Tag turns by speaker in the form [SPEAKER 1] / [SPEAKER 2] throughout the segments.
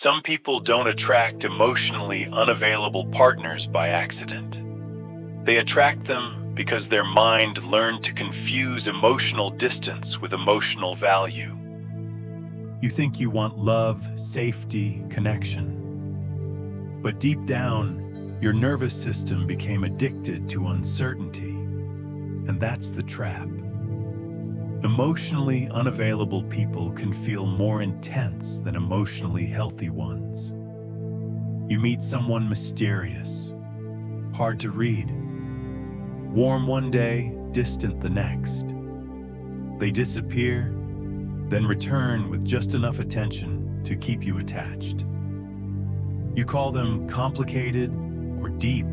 [SPEAKER 1] Some people don't attract emotionally unavailable partners by accident. They attract them because their mind learned to confuse emotional distance with emotional value. You think you want love, safety, connection. But deep down, your nervous system became addicted to uncertainty. And that's the trap. Emotionally unavailable people can feel more intense than emotionally healthy ones. You meet someone mysterious, hard to read, warm one day, distant the next. They disappear, then return with just enough attention to keep you attached. You call them complicated or deep,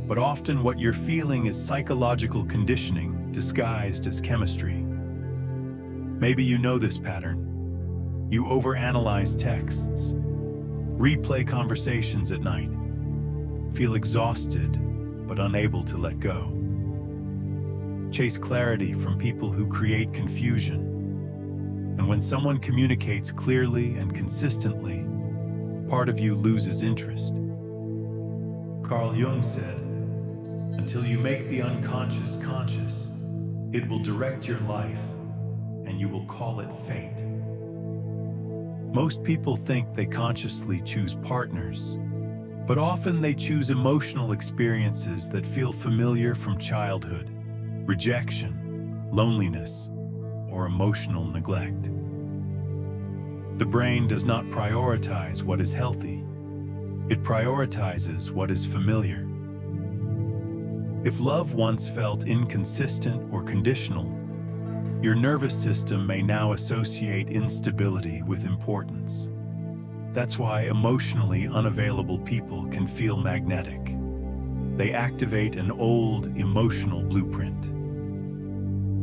[SPEAKER 1] but often what you're feeling is psychological conditioning disguised as chemistry. Maybe you know this pattern. You overanalyze texts, replay conversations at night, feel exhausted but unable to let go. Chase clarity from people who create confusion. And when someone communicates clearly and consistently, part of you loses interest. Carl Jung said, "Until you make the unconscious conscious, it will direct your life, and you will call it fate." Most people think they consciously choose partners, but often they choose emotional experiences that feel familiar from childhood, rejection, loneliness, or emotional neglect. The brain does not prioritize what is healthy. It prioritizes what is familiar. If love once felt inconsistent or conditional, your nervous system may now associate instability with importance. That's why emotionally unavailable people can feel magnetic. They activate an old emotional blueprint.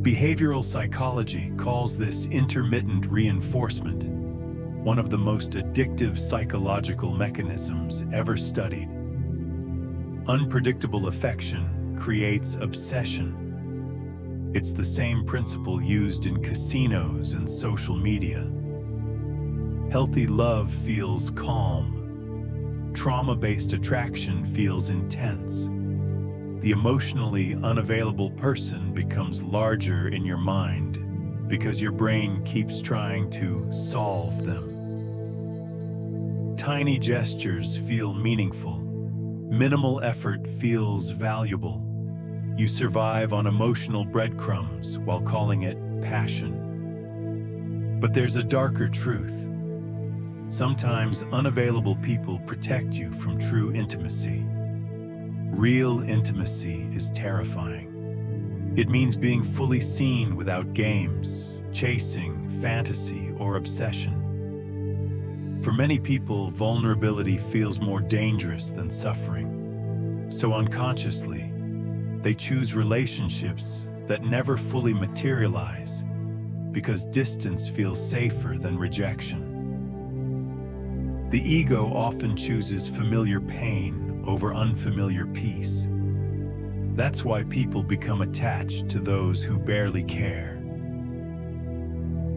[SPEAKER 1] Behavioral psychology calls this intermittent reinforcement, one of the most addictive psychological mechanisms ever studied. Unpredictable affection creates obsession. It's the same principle used in casinos and social media. Healthy love feels calm. Trauma-based attraction feels intense. The emotionally unavailable person becomes larger in your mind because your brain keeps trying to solve them. Tiny gestures feel meaningful. Minimal effort feels valuable. You survive on emotional breadcrumbs while calling it passion. But there's a darker truth. Sometimes unavailable people protect you from true intimacy. Real intimacy is terrifying. It means being fully seen without games, chasing, fantasy, or obsession. For many people, vulnerability feels more dangerous than suffering. So unconsciously, they choose relationships that never fully materialize because distance feels safer than rejection. The ego often chooses familiar pain over unfamiliar peace. That's why people become attached to those who barely care.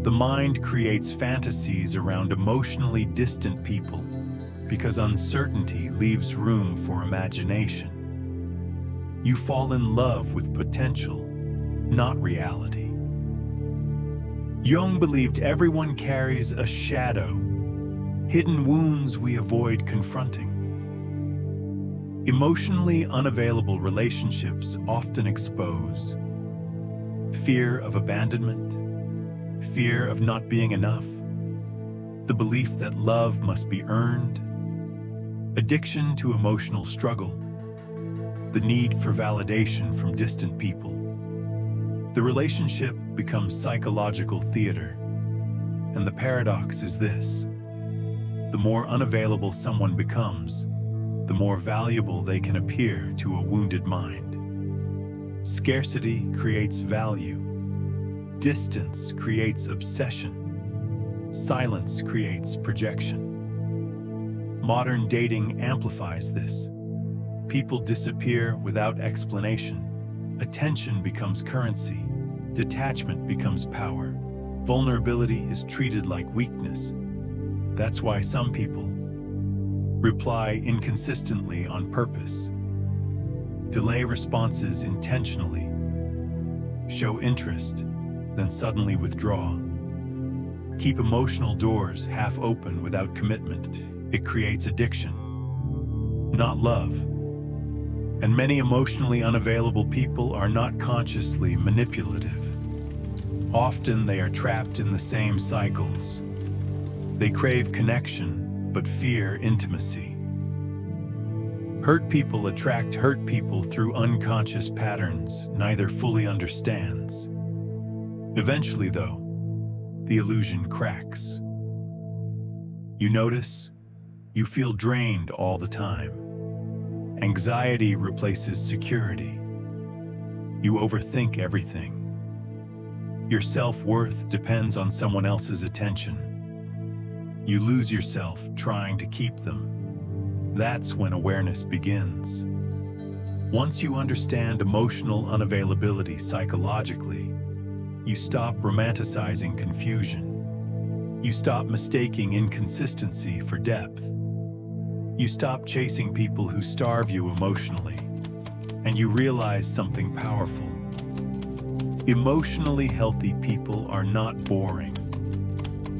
[SPEAKER 1] The mind creates fantasies around emotionally distant people because uncertainty leaves room for imagination. You fall in love with potential, not reality. Jung believed everyone carries a shadow, hidden wounds we avoid confronting. Emotionally unavailable relationships often expose fear of abandonment, fear of not being enough, the belief that love must be earned, addiction to emotional struggle, the need for validation from distant people. The relationship becomes psychological theater, and the paradox is this: the more unavailable someone becomes, the more valuable they can appear to a wounded mind. Scarcity creates value. Distance creates obsession. Silence creates projection. Modern dating amplifies this. People disappear without explanation. Attention becomes currency. Detachment becomes power. Vulnerability is treated like weakness. That's why some people reply inconsistently on purpose, delay responses intentionally, show interest, then suddenly withdraw. Keep emotional doors half open without commitment. It creates addiction, not love. And many emotionally unavailable people are not consciously manipulative. Often they are trapped in the same cycles. They crave connection, but fear intimacy. Hurt people attract hurt people through unconscious patterns neither fully understands. Eventually, though, the illusion cracks. You notice, you feel drained all the time. Anxiety replaces security. You overthink everything. Your self-worth depends on someone else's attention. You lose yourself trying to keep them. That's when awareness begins. Once you understand emotional unavailability psychologically, you stop romanticizing confusion. You stop mistaking inconsistency for depth. You stop chasing people who starve you emotionally, and you realize something powerful. Emotionally healthy people are not boring.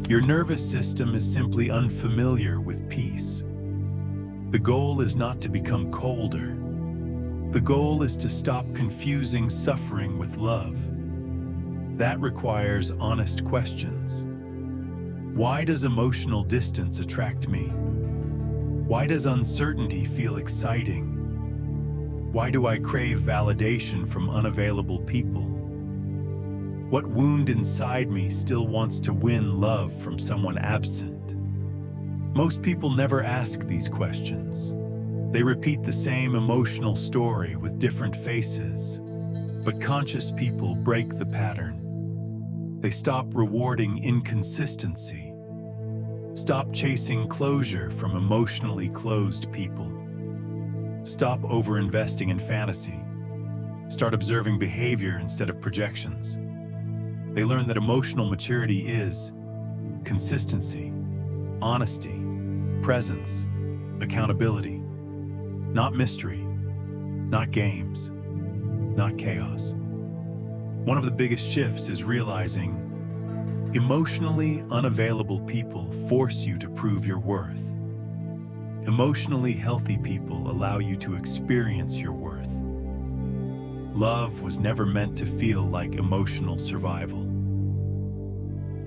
[SPEAKER 1] Your nervous system is simply unfamiliar with peace. The goal is not to become colder. The goal is to stop confusing suffering with love. That requires honest questions. Why does emotional distance attract me? Why does uncertainty feel exciting? Why do I crave validation from unavailable people? What wound inside me still wants to win love from someone absent? Most people never ask these questions. They repeat the same emotional story with different faces. But conscious people break the pattern. They stop rewarding inconsistency. Stop chasing closure from emotionally closed people. Stop over-investing in fantasy. Start observing behavior instead of projections. They learn that emotional maturity is consistency, honesty, presence, accountability, not mystery, not games, not chaos. One of the biggest shifts is realizing emotionally unavailable people force you to prove your worth. Emotionally healthy people allow you to experience your worth. Love was never meant to feel like emotional survival.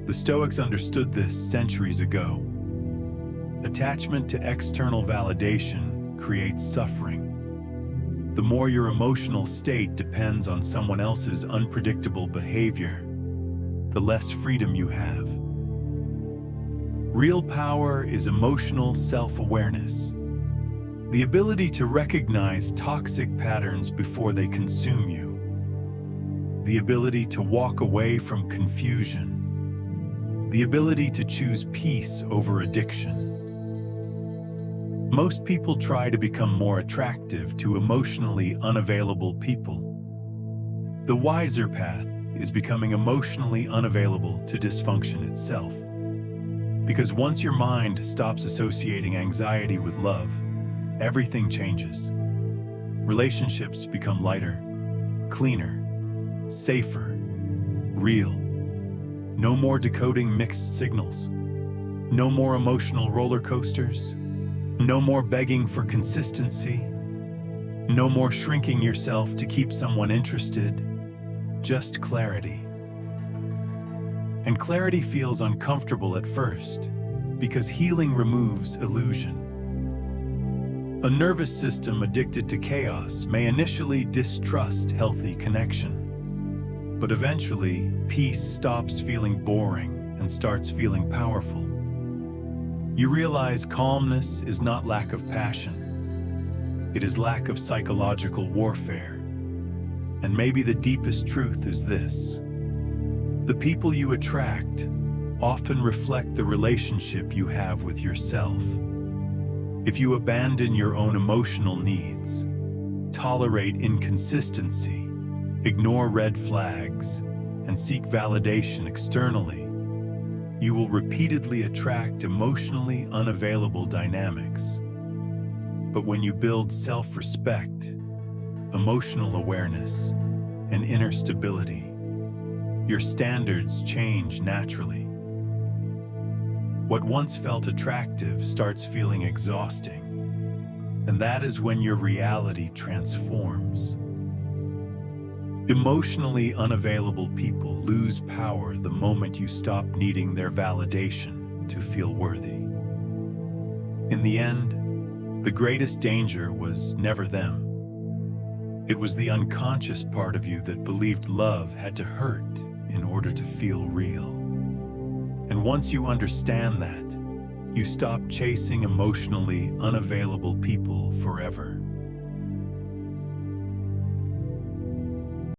[SPEAKER 1] The Stoics understood this centuries ago. Attachment to external validation creates suffering. The more your emotional state depends on someone else's unpredictable behavior, the less freedom you have. Real power is emotional self-awareness. The ability to recognize toxic patterns before they consume you. The ability to walk away from confusion. The ability to choose peace over addiction. Most people try to become more attractive to emotionally unavailable people. The wiser path is becoming emotionally unavailable to dysfunction itself. Because once your mind stops associating anxiety with love, everything changes. Relationships become lighter, cleaner, safer, real. No more decoding mixed signals. No more emotional roller coasters. No more begging for consistency. No more shrinking yourself to keep someone interested. Just clarity. And clarity feels uncomfortable at first, because healing removes illusion. A nervous system addicted to chaos may initially distrust healthy connection, but eventually, peace stops feeling boring and starts feeling powerful. You realize calmness is not lack of passion. It is lack of psychological warfare. And maybe the deepest truth is this. The people you attract often reflect the relationship you have with yourself. If you abandon your own emotional needs, tolerate inconsistency, ignore red flags, and seek validation externally, You will repeatedly attract emotionally unavailable dynamics. But when you build self-respect, emotional awareness, and inner stability, your standards change naturally. What once felt attractive starts feeling exhausting, and that is when your reality transforms. Emotionally unavailable people lose power the moment you stop needing their validation to feel worthy. In the end, the greatest danger was never them. It was the unconscious part of you that believed love had to hurt in order to feel real. And once you understand that, you stop chasing emotionally unavailable people forever.